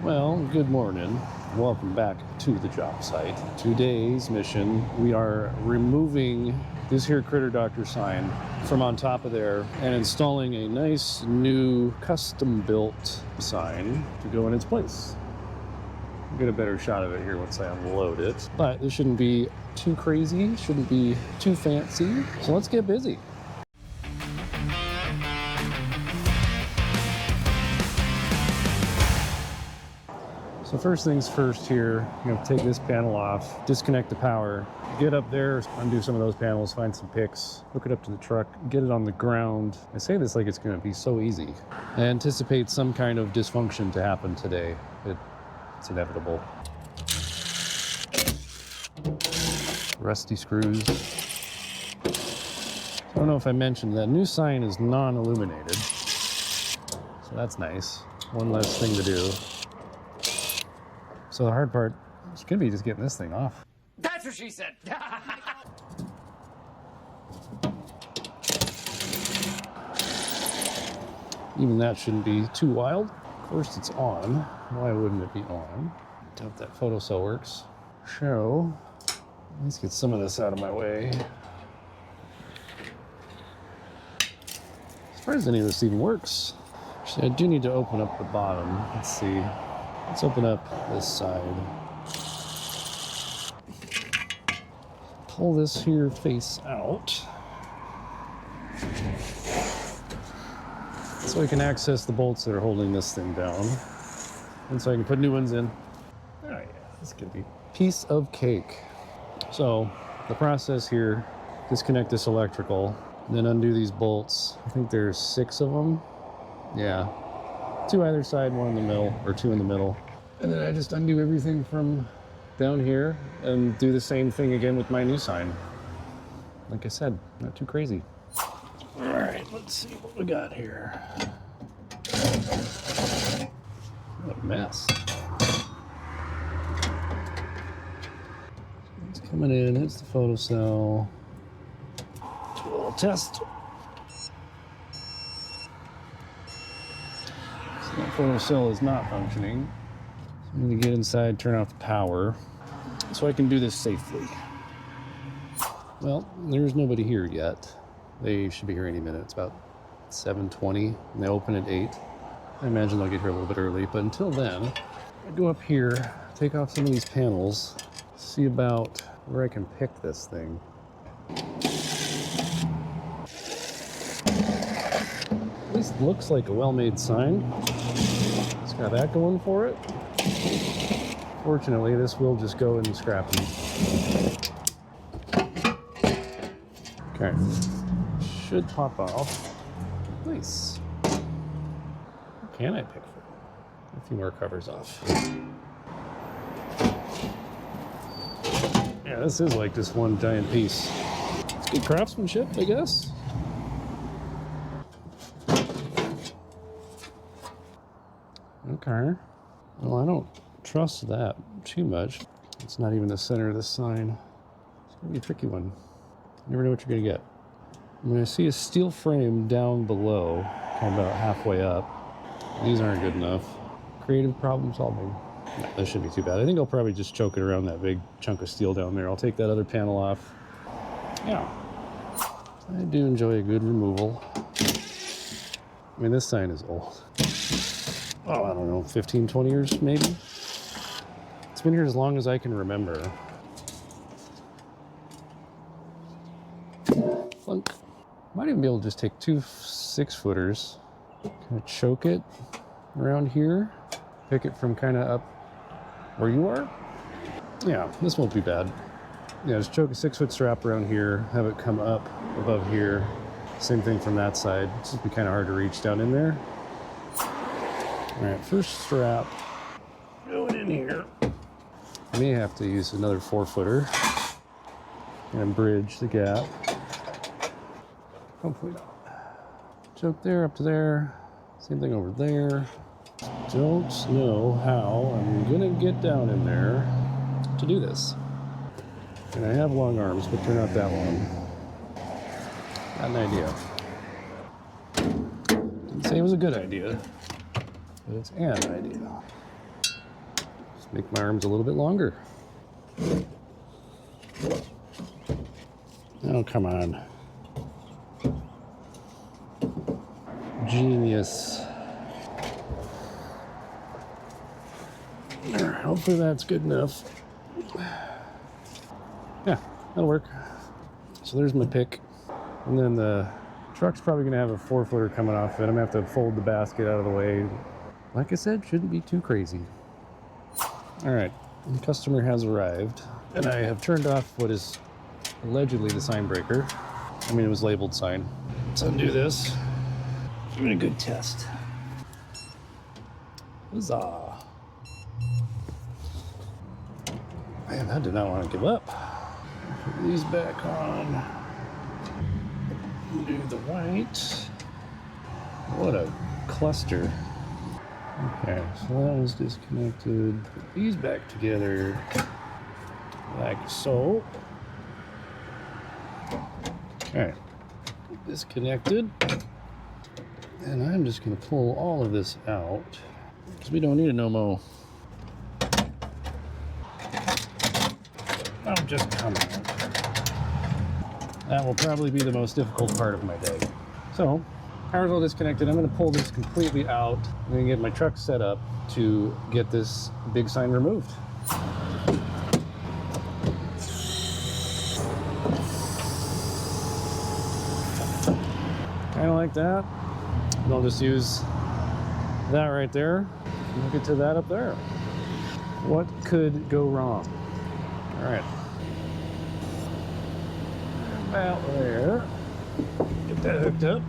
Well, good morning. Welcome back to the job site. Today's mission, we are removing this here Critter Doctor sign from on top of there and installing a nice new custom built sign to go in its place. I'll get a better shot of it here once I unload it. But this shouldn't be too crazy, shouldn't be too fancy. So let's get busy. So first things first here, I'm going to take this panel off, disconnect the power, get up there, undo some of those panels, find some picks, hook it up to the truck, get it on the ground. I say this like it's going to be so easy. I anticipate some kind of dysfunction to happen today. It's inevitable. Rusty screws. I don't know if I mentioned that new sign is non-illuminated. So that's nice. One less thing to do. So the hard part is going to be just getting this thing off. That's what she said. Even that shouldn't be too wild. Of course it's on. Why wouldn't it be on? Doubt that photocell works. So, let's get some of this out of my way. As far as any of this even works. Actually, I do need to open up the bottom. Let's see. Let's open up this side. Pull this here face out. So I can access the bolts that are holding this thing down. And so I can put new ones in. Oh yeah, this could be piece of cake. So the process here, disconnect this electrical, then undo these bolts. I think there's 6 of them. Yeah. 2 either side, 1 in the middle, or 2 in the middle. And then I just undo everything from down here and do the same thing again with my new sign. Like I said, not too crazy. All right, let's see what we got here. What a mess. It's coming in, hits the photocell. Do a little test. That photocell is not functioning. So I'm going to get inside, turn off the power, so I can do this safely. Well, there's nobody here yet. They should be here any minute. It's about 7:20, and they open at 8. I imagine they'll get here a little bit early, but until then, I go up here, take off some of these panels, see about where I can pick this thing. At least looks like a well-made sign. It's got that going for it. Fortunately, this will just go in scrappy. Okay. Should pop off. Nice. What can I pick for? A few more covers off. Yeah, this is like just one giant piece. It's good craftsmanship, I guess. Okay. Well, I don't trust that too much. It's not even the center of the sign. It's gonna be a tricky one. You never know what you're gonna get. When I see a steel frame down below, kind of about halfway up, these aren't good enough. Creative problem solving. No, that shouldn't be too bad. I think I'll probably just choke it around that big chunk of steel down there. I'll take that other panel off. Yeah. I do enjoy a good removal. I mean, this sign is old. Oh, I don't know, 15, 20 years maybe? It's been here as long as I can remember. Plunk. Might even be able to just take 2 6-footers, kind of choke it around here, pick it from kind of up where you are. Yeah, this won't be bad. Yeah, just choke a 6-foot strap around here, have it come up above here. Same thing from that side. It's just be kind of hard to reach down in there. All right, first strap going in here. I may have to use another 4-footer and bridge the gap. Hopefully not. Choke there, up to there. Same thing over there. Don't know how I'm gonna get down in there to do this. And I have long arms, but they're not that long. Got an idea. Didn't say it was a good idea, but it's an idea. Make my arms a little bit longer. Oh, come on. Genius. Hopefully that's good enough. Yeah, that'll work. So there's my pick. And then the truck's probably gonna have a 4-footer coming off it. I'm gonna have to fold the basket out of the way. Like I said, shouldn't be too crazy. All right, the customer has arrived, and I have turned off what is allegedly the sign breaker. I mean, it was labeled sign. Let's undo this. Give it a good test. Huzzah. Man, I did not want to give up. Put these back on. Do the white. What a cluster. Okay, so that was disconnected. Put these back together like so. Alright, disconnected. And I'm just going to pull all of this out because we don't need a no-mo. Oh, just come on. That will probably be the most difficult part of my day. So, power's all disconnected. I'm going to pull this completely out. I'm going to get my truck set up to get this big sign removed. Kind of like that. And I'll just use that right there. Look it to that up there. What could go wrong? All right. About there. Get that hooked up.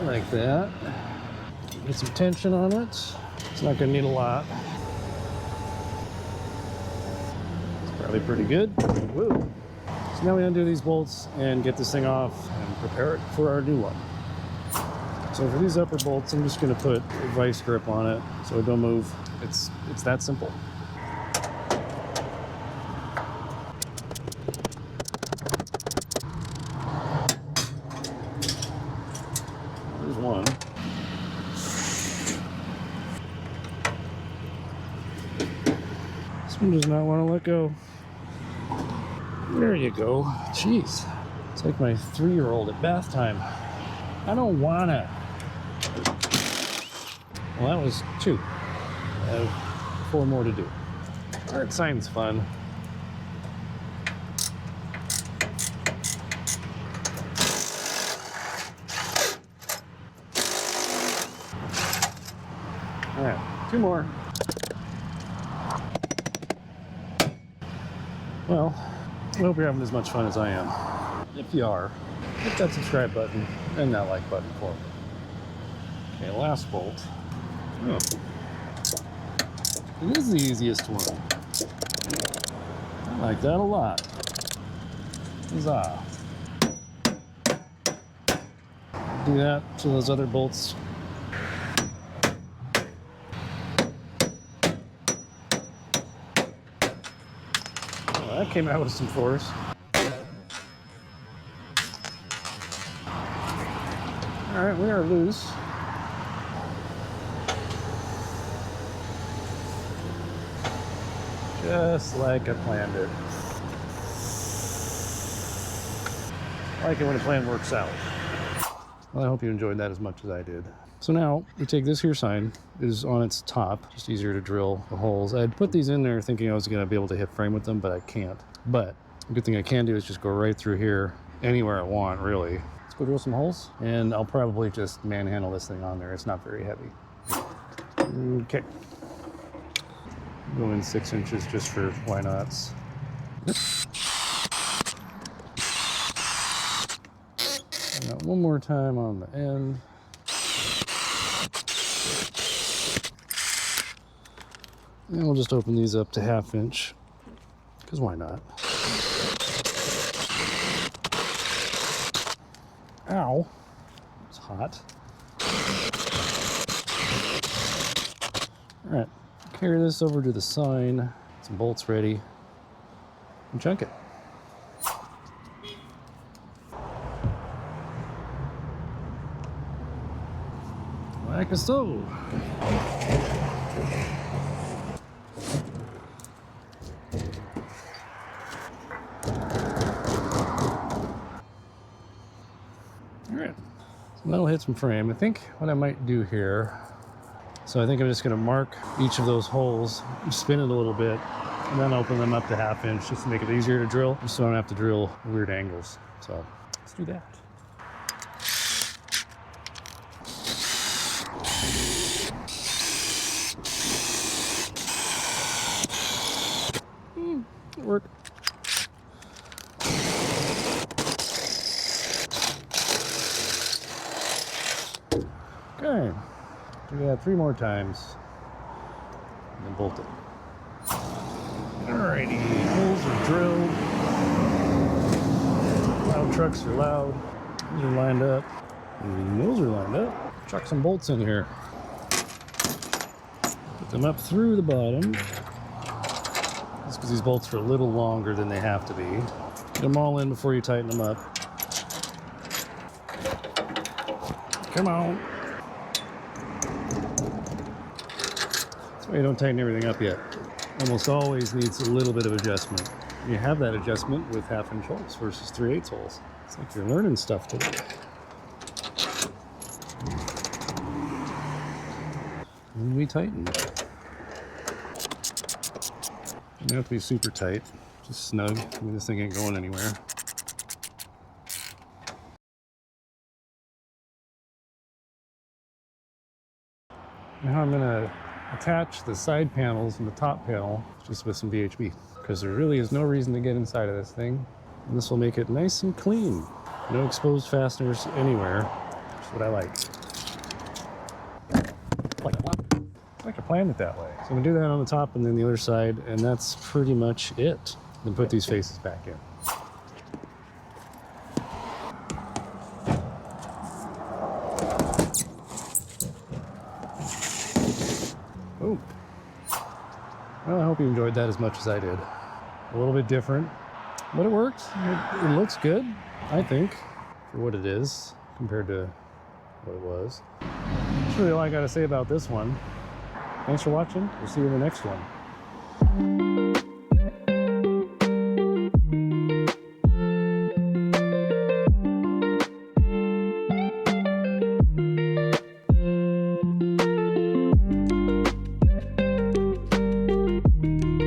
Like that. Get some tension on it. It's not going to need a lot. It's probably pretty good. Woo. So now we undo these bolts and get this thing off and prepare it for our new one. So for these upper bolts, I'm just going to put a vice grip on it so it don't move. It's that simple. There's one. This one does not want to let go. There you go. Jeez. It's like my 3-year-old at bath time. I don't wanna. Well, that was 2. I have 4 more to do. Art sign's fun. All right, 2 more. Well, I hope you're having as much fun as I am. If you are, hit that subscribe button and that like button for me. Okay, last bolt. Oh. It is the easiest one. I like that a lot. Huzzah. Do that to those other bolts. Well, that came out with some force. All right, we are loose. Just like I planned it. I like it when a plan works out. Well, I hope you enjoyed that as much as I did. So now we take this here sign. It is on its top, just easier to drill the holes. I had put these in there thinking I was gonna be able to hit frame with them, but I can't. But the good thing I can do is just go right through here, anywhere I want, really. Let's go drill some holes, and I'll probably just manhandle this thing on there. It's not very heavy. Okay. Go in 6 inches just for why nots. Got one more time on the end. And we'll just open these up to 1/2 inch, because why not? Ow, it's hot. All right, carry this over to the sign, some bolts ready, and chunk it. Well, Like so. Alright, so that'll hit some frame. I think what I might do here, so I think I'm just going to mark each of those holes, spin it a little bit, and then open them up to 1/2 inch just to make it easier to drill, just so I don't have to drill weird angles. So let's do that. It worked. Okay, do that 3 more times, and then bolt it. Alrighty, holes are drilled. Loud trucks are loud. These are lined up. And those are lined up. Chuck some bolts in here. Put them up through the bottom. That's because these bolts are a little longer than they have to be. Get them all in before you tighten them up. Come on. That's why you don't tighten everything up yet. Almost always needs a little bit of adjustment. You have that adjustment with 1/2 inch holes versus 3/8 holes. It's like you're learning stuff today. And we tighten. You don't have to be super tight, just snug. I mean, this thing ain't going anywhere. Now I'm gonna attach the side panels and the top panel just with some VHB, because there really is no reason to get inside of this thing. And this will make it nice and clean. No exposed fasteners anywhere. That's what I like. I like to plan it that way. So I'm gonna do that on the top and then the other side, and that's pretty much it. Then put these faces back in. Oh. Well, I hope you enjoyed that as much as I did. A little bit different, but it worked. It looks good, I think, for what it is compared to what it was. That's really all I gotta say about this one. Thanks for watching. We'll see you in the next one.